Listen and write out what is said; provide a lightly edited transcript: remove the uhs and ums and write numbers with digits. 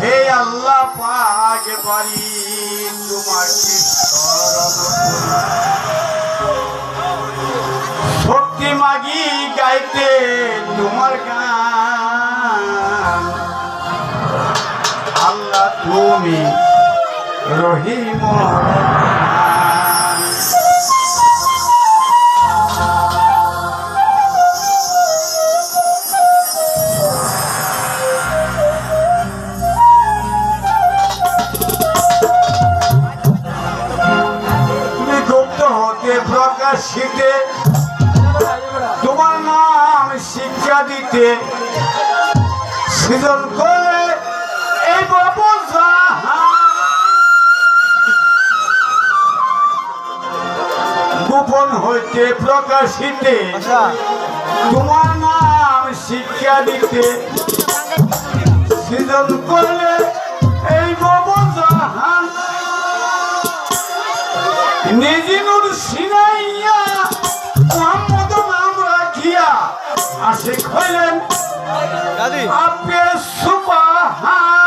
হে আল্লাহ পাক বাড়ি তোমার শক্তি মাগি গাইতে তোমার গান আল্লাহ তুমি রহিম প্রকাশিতে তোমার নাম শিক্ষা দিতে সৃজন করে এই গোপন হইতে প্রকাশিতে তোমার নাম শিক্ষা দিতে সৃজন করলে এই জাহান নিজের সিনাইয়া মোহাম্মদ নাম রাখিয়া আশিক হইলেন আপনি সুবহান